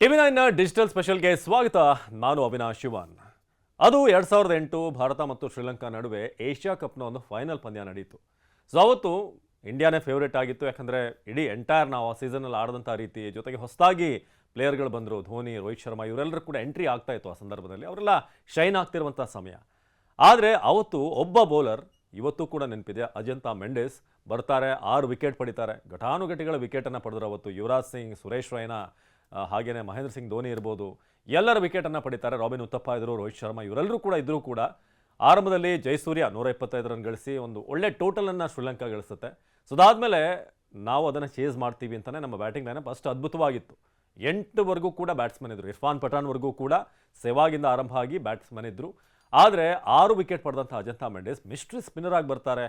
ಟಿವಿ9 digital ಸ್ಪೆಷಲ್ಗೆ ಸ್ವಾಗತ. ನಾನು ಅವಿನಾಶ್ ಶಿವನ್. ಅದು 2008 ಭಾರತ ಮತ್ತು ಶ್ರೀಲಂಕಾ ನಡುವೆ ಏಷ್ಯಾ ಕಪ್ನ ಒಂದು ಫೈನಲ್ ಪಂದ್ಯ ನಡೆಯಿತು. ಸೊ ಅವತ್ತು ಇಂಡಿಯಾನೇ ಫೇವ್ರೇಟ್ ಆಗಿತ್ತು, ಯಾಕಂದರೆ ಇಡೀ ಎಂಟೈರ್ ನಾವು ಆ ಸೀಸನಲ್ಲಿ ಆಡಿದಂಥ ರೀತಿ, ಜೊತೆಗೆ ಹೊಸದಾಗಿ ಪ್ಲೇಯರ್ಗಳು ಬಂದರು. ಧೋನಿ, ರೋಹಿತ್ ಶರ್ಮಾ ಇವರೆಲ್ಲರೂ ಕೂಡ ಎಂಟ್ರಿ ಆಗ್ತಾ ಇತ್ತು. ಆ ಸಂದರ್ಭದಲ್ಲಿ ಅವರೆಲ್ಲ ಶೈನ್ ಆಗ್ತಿರುವಂಥ ಸಮಯ. ಆದರೆ ಅವತ್ತು ಒಬ್ಬ ಬೌಲರ್ ಇವತ್ತು ಕೂಡ ನೆನಪಿದೆ, ಅಜಂತಾ ಮೆಂಡಿಸ್ ಬರ್ತಾರೆ, 6 ವಿಕೆಟ್ ಪಡಿತಾರೆ. ಘಟಾನುಘಟಿಗಳ ವಿಕೆಟನ್ನು ಪಡೆದ್ರು ಅವತ್ತು. ಯುವರಾಜ್ ಸಿಂಗ್, ಸುರೇಶ್ ರೈನಾ, ಹಾಗೆಯೇ ಮಹೇಂದ್ರ ಸಿಂಗ್ ಧೋನಿ ಇರ್ಬೋದು, ಎಲ್ಲರ ವಿಕೆಟನ್ನು ಪಡಿತಾರೆ. ರಾಬಿನ್ ಉತ್ತಪ್ಪ ಇದ್ದರು, ರೋಹಿತ್ ಶರ್ಮಾ ಇವರೆಲ್ಲರೂ ಕೂಡ ಇದ್ದರೂ ಕೂಡ ಆರಂಭದಲ್ಲಿ ಜಯಸೂರ್ಯ 125 ರನ್ ಗಳಿಸಿ ಒಂದು ಒಳ್ಳೆ ಟೋಟಲನ್ನು ಶ್ರೀಲಂಕಾ ಗಳಿಸುತ್ತೆ. ಸೊ ಅದಾದಮೇಲೆ ನಾವು ಅದನ್ನು ಚೇಸ್ ಮಾಡ್ತೀವಿ ಅಂತಲೇ ನಮ್ಮ ಬ್ಯಾಟಿಂಗ್ ಲೈನಪ್ ಅಷ್ಟು ಅದ್ಭುತವಾಗಿತ್ತು. 8ವರೆಗೂ ಕೂಡ ಬ್ಯಾಟ್ಸ್ಮನ್ ಇದ್ದರು. ಇರ್ಫಾನ್ ಪಠಾಣ್ವರೆಗೂ ಕೂಡ ಸೆಹ್ವಾಗಿಂದ ಆರಂಭ ಆಗಿ ಬ್ಯಾಟ್ಸ್ಮನ್ ಇದ್ದರು. ಆದರೆ 6 ವಿಕೆಟ್ ಪಡೆದಂಥ ಅಜಂತಾ ಮೆಂಡಿಸ್ ಮಿಸ್ಟ್ರಿ ಸ್ಪಿನ್ನರ್ ಆಗಿ ಬರ್ತಾರೆ.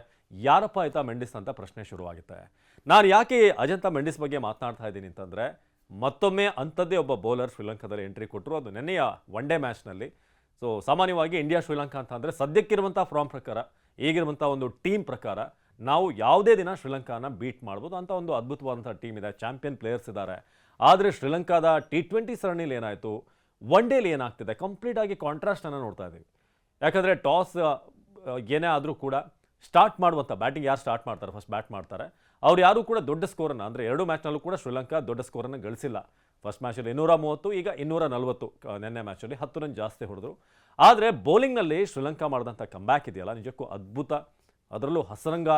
ಯಾರಪ್ಪ ಆಯ್ತಾ ಮೆಂಡಿಸ್ ಅಂತ ಪ್ರಶ್ನೆ ಶುರುವಾಗುತ್ತೆ. ನಾನು ಯಾಕೆ ಅಜಂತಾ ಮೆಂಡಿಸ್ ಬಗ್ಗೆ ಮಾತನಾಡ್ತಾ ಇದ್ದೀನಿ ಅಂತಂದರೆ, ಮತ್ತೊಮ್ಮೆ ಅಂಥದ್ದೇ ಒಬ್ಬ ಬೌಲರ್ ಶ್ರೀಲಂಕಾದಲ್ಲಿ ಎಂಟ್ರಿ ಕೊಟ್ಟರು. ಅದು ನೆನ್ನೆಯ ಒನ್ ಡೇ ಮ್ಯಾಚ್ನಲ್ಲಿ. ಸೊ ಸಾಮಾನ್ಯವಾಗಿ ಇಂಡಿಯಾ ಶ್ರೀಲಂಕಾ ಅಂತ ಅಂದರೆ ಸದ್ಯಕ್ಕಿರುವಂಥ ಫಾರ್ಮ್ ಪ್ರಕಾರ, ಈಗಿರುವಂಥ ಒಂದು ಟೀಮ್ ಪ್ರಕಾರ ನಾವು ಯಾವುದೇ ದಿನ ಶ್ರೀಲಂಕಾನ ಬೀಟ್ ಮಾಡ್ಬೋದು ಅಂತ ಒಂದು ಅದ್ಭುತವಾದಂಥ ಟೀಮ್ ಇದೆ, ಚಾಂಪಿಯನ್ ಪ್ಲೇಯರ್ಸ್ ಇದ್ದಾರೆ. ಆದರೆ ಶ್ರೀಲಂಕಾದ T20 ಸರಣಿಲಿ ಏನಾಯಿತು, ಒನ್ ಡೇಲಿ ಏನಾಗ್ತಿದೆ, ಕಂಪ್ಲೀಟಾಗಿ ಕಾಂಟ್ರಾಸ್ಟನ್ನು ನೋಡ್ತಾ ಇದ್ದೀವಿ. ಯಾಕಂದರೆ ಟಾಸ್ ಏನೇ ಆದರೂ ಕೂಡ ಸ್ಟಾರ್ಟ್ ಮಾಡುವಂಥ ಬ್ಯಾಟಿಂಗ್ ಯಾರು ಸ್ಟಾರ್ಟ್ ಮಾಡ್ತಾರೆ, ಫಸ್ಟ್ ಬ್ಯಾಟ್ ಮಾಡ್ತಾರೆ, ಅವ್ರು ಯಾರೂ ಕೂಡ ದೊಡ್ಡ ಸ್ಕೋರನ್ನು, ಅಂದರೆ 2 ಮ್ಯಾಚ್ನಲ್ಲೂ ಕೂಡ ಶ್ರೀಲಂಕಾ ದೊಡ್ಡ ಸ್ಕೋರನ್ನು ಗಳಿಸಿಲ್ಲ. ಫಸ್ಟ್ ಮ್ಯಾಚಲ್ಲಿ 230, ಈಗ 240 ನೆನ್ನೆ ಮ್ಯಾಚಲ್ಲಿ 10 ರನ್ ಜಾಸ್ತಿ ಹೊಡೆದ್ರು. ಆದರೆ ಬೌಲಿಂಗ್ನಲ್ಲಿ ಶ್ರೀಲಂಕಾ ಮಾಡಿದಂಥ ಕಂಬ್ಯಾಕ್ ಇದೆಯಲ್ಲ, ನಿಜಕ್ಕೂ ಅದ್ಭುತ. ಅದರಲ್ಲೂ ಹಸರಂಗ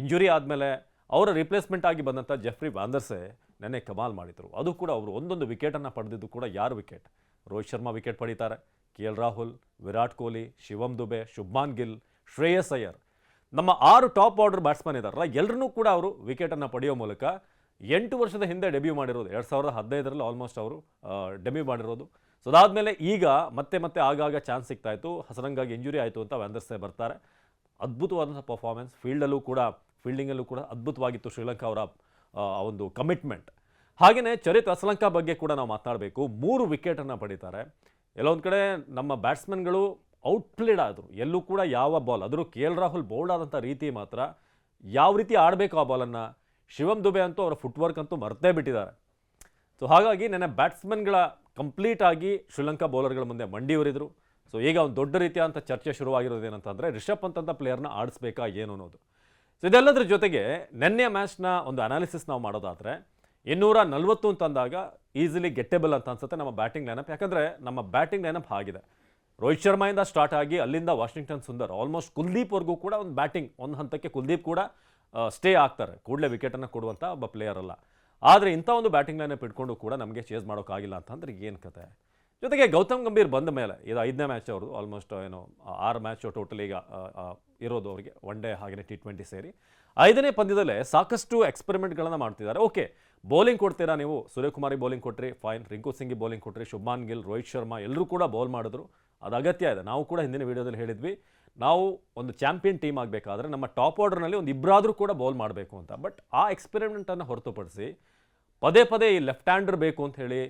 ಇಂಜುರಿ ಆದಮೇಲೆ ಅವರ ರಿಪ್ಲೇಸ್ಮೆಂಟ್ ಆಗಿ ಬಂದಂಥ ಜೆಫ್ರಿ ವ್ಯಾಂಡರ್ಸೆ ನೆನ್ನೆ ಕಮಾಲ್ ಮಾಡಿದರು. ಅದು ಕೂಡ ಅವರು ಒಂದೊಂದು ವಿಕೆಟನ್ನು ಪಡೆದಿದ್ದು ಕೂಡ ಯಾರು ವಿಕೆಟ್, ರೋಹಿತ್ ಶರ್ಮಾ ವಿಕೆಟ್ ಪಡೀತಾರೆ, KL ರಾಹುಲ್, ವಿರಾಟ್ ಕೊಹ್ಲಿ, ಶಿವಮ್ ದುಬೆ, ಶುಭ್ಮಾನ್ ಗಿಲ್, ಶ್ರೇಯಸ್ ಅಯ್ಯರ್, ನಮ್ಮ 6 ಟಾಪ್ ಆರ್ಡರ್ ಬ್ಯಾಟ್ಸ್ಮನ್ ಇದ್ದಾರಲ್ಲ, ಎಲ್ಲರೂ ಕೂಡ ಅವರು ವಿಕೆಟನ್ನು ಪಡೆಯೋ ಮೂಲಕ 8 ವರ್ಷದ ಹಿಂದೆ ಡೆಬ್ಯೂ ಮಾಡಿರೋದು. 2015ರಲ್ಲಿ ಆಲ್ಮೋಸ್ಟ್ ಅವರು ಡೆಬ್ಯೂ ಮಾಡಿರೋದು. ಸೊ ಅದಾದಮೇಲೆ ಈಗ ಮತ್ತೆ ಆಗಾಗ ಚಾನ್ಸ್ ಸಿಗ್ತಾ ಇತ್ತು. ಹಸರಂಗಾಗಿ ಇಂಜುರಿ ಆಯಿತು ಅಂತ ವ್ಯಾಂಡರ್ಸೆ ಬರ್ತಾರೆ. ಅದ್ಭುತವಾದಂಥ ಪರ್ಫಾರ್ಮೆನ್ಸ್, ಫೀಲ್ಡಿಂಗಲ್ಲೂ ಕೂಡ ಅದ್ಭುತವಾಗಿತ್ತು ಶ್ರೀಲಂಕಾ ಅವರ ಒಂದು ಕಮಿಟ್ಮೆಂಟ್. ಹಾಗೆಯೇ ಚರಿತ್ ಅಸಲಂಕಾ ಬಗ್ಗೆ ಕೂಡ ನಾವು ಮಾತನಾಡಬೇಕು. 3 ವಿಕೆಟನ್ನು ಪಡೀತಾರೆ. ಎಲ್ಲೊಂದು ಕಡೆ ನಮ್ಮ ಬ್ಯಾಟ್ಸ್ಮನ್ಗಳು ಔಟ್ಪ್ಲೇಡ್ ಆದರು. ಎಲ್ಲೂ ಕೂಡ ಯಾವ ಬಾಲ್, ಅದರೂ KL ರಾಹುಲ್ ಬೌಲ್ಡ್ ಆದಂಥ ರೀತಿ ಮಾತ್ರ ಯಾವ ರೀತಿ ಆಡಬೇಕು ಆ ಬಾಲನ್ನು, ಶಿವಮ್ ದುಬೆ ಅಂತೂ ಅವರ ಫುಟ್ವರ್ಕ್ ಅಂತೂ ಮರ್ತೇ ಬಿಟ್ಟಿದ್ದಾರೆ. ಸೊ ಹಾಗಾಗಿ ನನ್ನ ಬ್ಯಾಟ್ಸ್ಮನ್ಗಳ ಕಂಪ್ಲೀಟಾಗಿ ಶ್ರೀಲಂಕಾ ಬೌಲರ್ಗಳ ಮುಂದೆ ಮಂಡಿಯೂರಿದ್ರು. ಸೊ ಈಗ ಒಂದು ದೊಡ್ಡ ರೀತಿಯಾದಂಥ ಚರ್ಚೆ ಶುರುವಾಗಿರೋದು ಏನಂತಂದರೆ, ರಿಷಬ್ ಪಂತ್ ಅಂತ ಪ್ಲೇಯರ್ನ ಆಡಿಸ್ಬೇಕಾ ಏನು ಅನ್ನೋದು. ಸೊ ಇದೆಲ್ಲದರ ಜೊತೆಗೆ ನೆನ್ನೆಯ ಮ್ಯಾಚ್ನ ಒಂದು ಅನಾಲಿಸಿಸ್ ನಾವು ಮಾಡೋದಾದರೆ, 240 ಅಂತಂದಾಗ ಈಸಿಲಿ ಗೆಟ್ಟೇಬಲ್ ಅಂತ ಅನ್ಸುತ್ತೆ ನಮ್ಮ ಬ್ಯಾಟಿಂಗ್ ಲೈನಪ್. ಯಾಕಂದರೆ ನಮ್ಮ ಬ್ಯಾಟಿಂಗ್ ಲೈನಪ್ ಆಗಿದೆ. ರೋಹಿತ್ ಶರ್ಮಾಯಿಂದ ಸ್ಟಾರ್ಟ್ ಆಗಿ ಅಲ್ಲಿಂದ ವಾಷಿಂಗ್ಟನ್ ಸುಂದರ್, ಆಲ್ಮೋಸ್ಟ್ ಕುಲ್ದೀಪ್ವರೆಗೂ ಕೂಡ ಒಂದು ಬ್ಯಾಟಿಂಗ್, ಒಂದು ಹಂತಕ್ಕೆ ಕುಲ್ದೀಪ್ ಕೂಡ ಸ್ಟೇ ಆಗ್ತಾರೆ, ಕೂಡಲೇ ವಿಕೆಟನ್ನು ಕೊಡುವಂಥ ಒಬ್ಬ ಪ್ಲೇಯರ್ ಅಲ್ಲ. ಆದರೆ ಇಂಥ ಒಂದು ಬ್ಯಾಟಿಂಗ್ ಲೈನಪ್ ಇಟ್ಕೊಂಡು ಕೂಡ ನಮಗೆ ಚೇಸ್ ಮಾಡೋಕ್ಕಾಗಿಲ್ಲ ಅಂತಂದ್ರೆ ಏನು ಕತೆ. ಜೊತೆಗೆ ಗೌತಮ್ ಗಂಭೀರ್ ಬಂದ ಮೇಲೆ ಇದು 5ನೇ ಮ್ಯಾಚ್ ಅವ್ರದ್ದು. ಆಲ್ಮೋಸ್ಟ್ 6 ಮ್ಯಾಚ್ ಟೋಟಲ್ ಈಗ ಇರೋದು ಅವರಿಗೆ, ಒನ್ ಡೇ ಹಾಗೆಯೇ T20 ಸೇರಿ. 5ನೇ ಪಂದ್ಯದಲ್ಲೇ ಸಾಕಷ್ಟು ಎಕ್ಸ್ಪೆರಿಮೆಂಟ್ಗಳನ್ನು ಮಾಡ್ತಿದ್ದಾರೆ. ಓಕೆ, ಬೌಲಿಂಗ್ ಕೊಡ್ತೀರಾ ನೀವು, ಸೂರ್ಯಕುಮಾರಿ ಬೌಲಿಂಗ್ ಕೊಟ್ರಿ, ಫೈನ್. ರಿಂಕು ಸಿಂಗಿ ಬೌಲಿಂಗ್ ಕೊಟ್ರಿ, ಶುಭ್ಮಾನ್ ಗಿಲ್, ರೋಹಿತ್ ಶರ್ಮಾ ಎಲ್ಲರೂ ಕೂಡ ಬೌಲ್ ಮಾಡಿದ್ರು. ಅದು ಅಗತ್ಯ ಇದೆ. ನಾವು ಕೂಡ ಹಿಂದಿನ ವೀಡಿಯೋದಲ್ಲಿ ಹೇಳಿದ್ವಿ, ನಾವು ಒಂದು ಚಾಂಪಿಯನ್ ಟೀಮ್ ಆಗಬೇಕಾದ್ರೆ ನಮ್ಮ ಟಾಪ್ ಆರ್ಡರ್ನಲ್ಲಿ ಒಂದು ಇಬ್ಬರಾದರೂ ಕೂಡ ಬೌಲ್ ಮಾಡಬೇಕು ಅಂತ. ಬಟ್ ಆ ಎಕ್ಸ್ಪೆರಿಮೆಂಟನ್ನು ಹೊರತುಪಡಿಸಿ ಪದೇ ಈ ಲೆಫ್ಟ್ ಹ್ಯಾಂಡರ್ ಬೇಕು ಅಂತ ಹೇಳಿ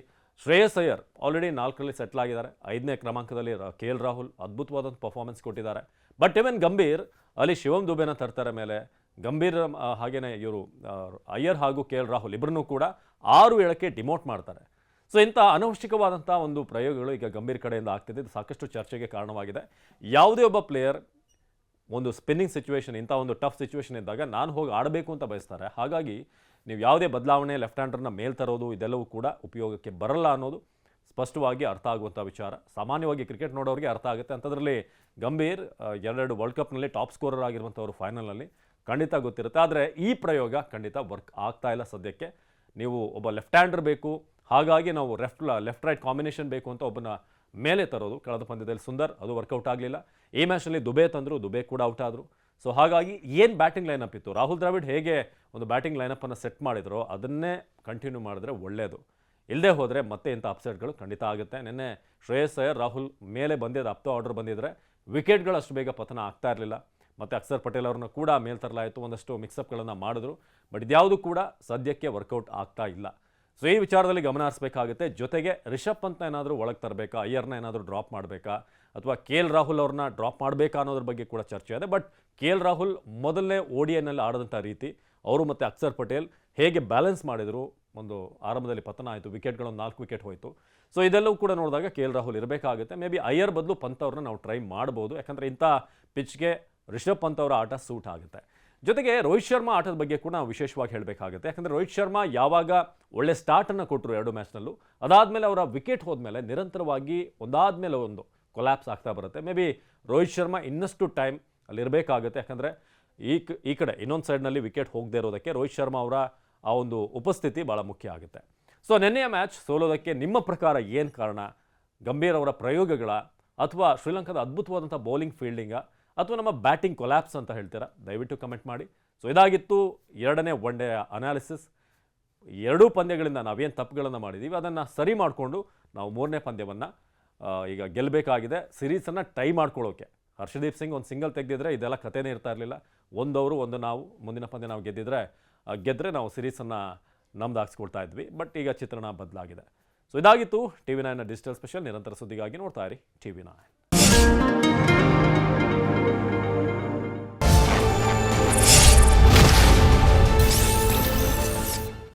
ಶ್ರೇಯಸ್ ಅಯ್ಯರ್ ಆಲ್ರೆಡಿ 4ರಲ್ಲಿ ಸೆಟ್ಲ್ ಆಗಿದ್ದಾರೆ. 5ನೇ ಕ್ರಮಾಂಕದಲ್ಲಿ KL ರಾಹುಲ್ ಅದ್ಭುತವಾದಂಥ ಪರ್ಫಾರ್ಮೆನ್ಸ್ ಕೊಟ್ಟಿದ್ದಾರೆ. ಬಟ್ ಇವನ್ ಗಂಭೀರ್ ಅಲ್ಲಿ ಶಿವಮ್ ದುಬೆನ ತರ್ತಾರೆ ಮೇಲೆ. ಗಂಭೀರ್ ಹಾಗೆಯೇ ಇವರು ಅಯ್ಯರ್ ಹಾಗೂ KL ರಾಹುಲ್ ಇಬ್ಬರನ್ನೂ ಕೂಡ 6-7ಕ್ಕೆ ಡಿಮೋಟ್ ಮಾಡ್ತಾರೆ. ಸೊ ಇಂಥ ಅನವಶ್ಯಕವಾದಂಥ ಒಂದು ಪ್ರಯೋಗಗಳು ಈಗ ಗಂಭೀರ್ ಕಡೆಯಿಂದ ಆಗ್ತಿದೆ. ಇದು ಸಾಕಷ್ಟು ಚರ್ಚೆಗೆ ಕಾರಣವಾಗಿದೆ. ಯಾವುದೇ ಒಬ್ಬ ಪ್ಲೇಯರ್ ಒಂದು ಸ್ಪಿನ್ನಿಂಗ್ ಸಿಚುವೇಶನ್, ಇಂಥ ಒಂದು ಟಫ್ ಸಿಚುವೇಶನ್ ಇದ್ದಾಗ ನಾನು ಹೋಗಿ ಆಡಬೇಕು ಅಂತ ಬಯಸ್ತಾರೆ. ಹಾಗಾಗಿ ನೀವು ಯಾವುದೇ ಬದಲಾವಣೆ, ಲೆಫ್ಟ್ ಹ್ಯಾಂಡರ್ನ ಮೇಲ್ ತರೋದು, ಇದೆಲ್ಲವೂ ಕೂಡ ಉಪಯೋಗಕ್ಕೆ ಬರಲ್ಲ ಅನ್ನೋದು ಸ್ಪಷ್ಟವಾಗಿ ಅರ್ಥ ಆಗುವಂಥ ವಿಚಾರ. ಸಾಮಾನ್ಯವಾಗಿ ಕ್ರಿಕೆಟ್ ನೋಡೋರಿಗೆ ಅರ್ಥ ಆಗುತ್ತೆ. ಅಂಥದ್ರಲ್ಲಿ ಗಂಭೀರ್ 2 ವರ್ಲ್ಡ್ ಕಪ್ನಲ್ಲಿ ಟಾಪ್ ಸ್ಕೋರರ್ ಆಗಿರುವಂಥವ್ರು ಫೈನಲ್ನಲ್ಲಿ ಖಂಡಿತ ಗೊತ್ತಿರುತ್ತೆ. ಆದರೆ ಈ ಪ್ರಯೋಗ ಖಂಡಿತ ವರ್ಕ್ ಆಗ್ತಾ ಇಲ್ಲ ಸದ್ಯಕ್ಕೆ. ನೀವು ಒಬ್ಬ ಲೆಫ್ಟ್ ಹ್ಯಾಂಡರ್ ಬೇಕು, ಹಾಗಾಗಿ ನಾವು ಲೆಫ್ಟ್ ರೈಟ್ ಕಾಂಬಿನೇಷನ್ ಬೇಕು ಅಂತ ಒಬ್ಬನ ಮೇಲೆ ತರೋದು. ಕಳೆದ ಪಂದ್ಯದಲ್ಲಿ ಸುಂದರ್, ಅದು ವರ್ಕೌಟ್ ಆಗಲಿಲ್ಲ. ಈ ಮ್ಯಾಚ್ನಲ್ಲಿ ದುಬೆ ತಂದರು, ದುಬೆ ಕೂಡ ಔಟ್ ಆದರು. ಸೊ ಹಾಗಾಗಿ ಏನು ಬ್ಯಾಟಿಂಗ್ ಲೈನಪ್ ಇತ್ತು, ರಾಹುಲ್ ದ್ರಾವಿಡ್ ಹೇಗೆ ಒಂದು ಬ್ಯಾಟಿಂಗ್ ಲೈನಪ್ಪನ್ನು ಸೆಟ್ ಮಾಡಿದ್ರೋ ಅದನ್ನೇ ಕಂಟಿನ್ಯೂ ಮಾಡಿದ್ರೆ ಒಳ್ಳೆಯದು. ಇಲ್ಲದೆ ಹೋದರೆ ಮತ್ತೆ ಇಂಥ ಅಪ್ಸೆಟ್ಗಳು ಖಂಡಿತ ಆಗುತ್ತೆ. ನಿನ್ನೆ ಶ್ರೇಯಸ್ ಅಯ್ಯರ್, ರಾಹುಲ್ ಮೇಲೆ ಬಂದಿದ್ದು ಅಪ್ತ ಆರ್ಡರ್ ಬಂದಿದ್ದರೆ ವಿಕೆಟ್ಗಳು ಅಷ್ಟು ಬೇಗ ಪತನ ಆಗ್ತಾ ಇರಲಿಲ್ಲ. ಮತ್ತು ಅಕ್ಷರ್ ಪಟೇಲ್ ಅವ್ರನ್ನ ಕೂಡ ಮೇಲ್ ತರಲಾಯಿತು, ಒಂದಷ್ಟು ಮಿಕ್ಸಪ್ಗಳನ್ನು ಮಾಡಿದ್ರು. ಬಟ್ ಇದ್ಯಾವುದು ಕೂಡ ಸದ್ಯಕ್ಕೆ ವರ್ಕೌಟ್ ಆಗ್ತಾ ಇಲ್ಲ. ಸೊ ಈ ವಿಚಾರದಲ್ಲಿ ಗಮನ ಹರಿಸಬೇಕಾಗುತ್ತೆ. ಜೊತೆಗೆ ರಿಷಬ್ ಪಂತ್ನ ಏನಾದರೂ ಒಳಗೆ ತರಬೇಕಾ, ಅಯ್ಯರ್ನ ಏನಾದರೂ ಡ್ರಾಪ್ ಮಾಡಬೇಕಾ, ಅಥವಾ KL ರಾಹುಲ್ ಅವ್ರನ್ನ ಡ್ರಾಪ್ ಮಾಡಬೇಕಾ ಅನ್ನೋದ್ರ ಬಗ್ಗೆ ಕೂಡ ಚರ್ಚೆ ಇದೆ. ಬಟ್ KL ರಾಹುಲ್ ಮೊದಲನೇ ODIನಲ್ಲಿ ಆಡಿದಂಥ ರೀತಿ, ಅವರು ಮತ್ತು ಅಕ್ಷರ್ ಪಟೇಲ್ ಹೇಗೆ ಬ್ಯಾಲೆನ್ಸ್ ಮಾಡಿದರು. ಒಂದು ಆರಂಭದಲ್ಲಿ ಪತನ ಆಯಿತು, ವಿಕೆಟ್ಗಳೊಂದು 4 ವಿಕೆಟ್ ಹೋಯಿತು. ಸೊ ಇದೆಲ್ಲವೂ ಕೂಡ ನೋಡಿದಾಗ ಕೆ ಎಲ್ ರಾಹುಲ್ ಇರಬೇಕಾಗುತ್ತೆ. ಮೇ ಬಿ ಅಯ್ಯರ್ ಬದಲು ಪಂತ್ ಅವ್ರನ್ನ ನಾವು ಟ್ರೈ ಮಾಡ್ಬೋದು, ಯಾಕಂದರೆ ಇಂಥ ಪಿಚ್ಗೆ ರಿಷಬ್ ಪಂತ್ ಅವರ ಆಟ ಸೂಟ್ ಆಗುತ್ತೆ. ಜೊತೆಗೆ ರೋಹಿತ್ ಶರ್ಮಾ ಆಟದ ಬಗ್ಗೆ ಕೂಡ ನಾವು ವಿಶೇಷವಾಗಿ ಹೇಳಬೇಕಾಗುತ್ತೆ. ಯಾಕಂದರೆ ರೋಹಿತ್ ಶರ್ಮಾ ಯಾವಾಗ ಒಳ್ಳೆ ಸ್ಟಾರ್ಟನ್ನು ಕೊಟ್ಟರು 2 ಮ್ಯಾಚ್ನಲ್ಲೂ, ಅದಾದಮೇಲೆ ಅವರ ವಿಕೆಟ್ ಹೋದ್ಮೇಲೆ ನಿರಂತರವಾಗಿ ಒಂದಾದಮೇಲೆ ಒಂದು ಕೊಲ್ಯಾಪ್ಸ್ ಆಗ್ತಾ ಬರುತ್ತೆ. ಮೇ ಬಿ ರೋಹಿತ್ ಶರ್ಮಾ ಇನ್ನಷ್ಟು ಟೈಮ್ ಅಲ್ಲಿರಬೇಕಾಗುತ್ತೆ. ಯಾಕಂದರೆ ಈ ಕಡೆ ಇನ್ನೊಂದು ಸೈಡ್ನಲ್ಲಿ ವಿಕೆಟ್ ಹೋಗದೇ ಇರೋದಕ್ಕೆ ರೋಹಿತ್ ಶರ್ಮಾ ಅವರ ಆ ಒಂದು ಉಪಸ್ಥಿತಿ ಭಾಳ ಮುಖ್ಯ ಆಗುತ್ತೆ. ಸೊ ನೆನ್ನೆಯ ಮ್ಯಾಚ್ ಸೋಲೋದಕ್ಕೆ ನಿಮ್ಮ ಪ್ರಕಾರ ಏನು ಕಾರಣ? ಗಂಭೀರ್ ಅವರ ಪ್ರಯೋಗಗಳ, ಅಥವಾ ಶ್ರೀಲಂಕಾದ ಅದ್ಭುತವಾದಂಥ ಬೌಲಿಂಗ್ ಫೀಲ್ಡಿಂಗ, ಅಥವಾ ನಮ್ಮ ಬ್ಯಾಟಿಂಗ್ ಕೊಲ್ಯಾಪ್ಸ್ ಅಂತ ಹೇಳ್ತೀರಾ? ದಯವಿಟ್ಟು ಕಮೆಂಟ್ ಮಾಡಿ. ಸೊ ಇದಾಗಿತ್ತು 2ನೇ ಒನ್ ಡೇ ಅನಾಲಿಸಿಸ್. 2 ಪಂದ್ಯಗಳಿಂದ ನಾವೇನು ತಪ್ಪುಗಳನ್ನು ಮಾಡಿದ್ದೀವಿ ಅದನ್ನು ಸರಿ ಮಾಡಿಕೊಂಡು ನಾವು 3ನೇ ಪಂದ್ಯವನ್ನು ಈಗ ಗೆಲ್ಲಬೇಕಾಗಿದೆ, ಸಿರೀಸನ್ನು ಟೈ ಮಾಡ್ಕೊಳ್ಳೋಕೆ. ಹರ್ಷದೀಪ್ ಸಿಂಗ್ ಒಂದು ಸಿಂಗಲ್ ತೆಗೆದಿದ್ರೆ ಇದೆಲ್ಲ ಕಥೆನೇ ಇರ್ತಾ ಇರಲಿಲ್ಲ. 1 ಅವರು 1 ನಾವು, ಮುಂದಿನ ಪಂದ್ಯ ನಾವು ಗೆದ್ದರೆ ನಾವು ಸಿರೀಸನ್ನು ನಮ್ದು ಹಾಕ್ಸ್ಕೊಳ್ತಾ ಇದ್ವಿ. ಬಟ್ ಈಗ ಚಿತ್ರಣ ಬದಲಾಗಿದೆ. ಸೊ ಇದಾಗಿತ್ತು TV9 ಡಿಜಿಟಲ್ ಸ್ಪೆಷಲ್. ನಿರಂತರ ಸುದ್ದಿಗಾಗಿ ನೋಡ್ತಾ ಇರಿ TV9.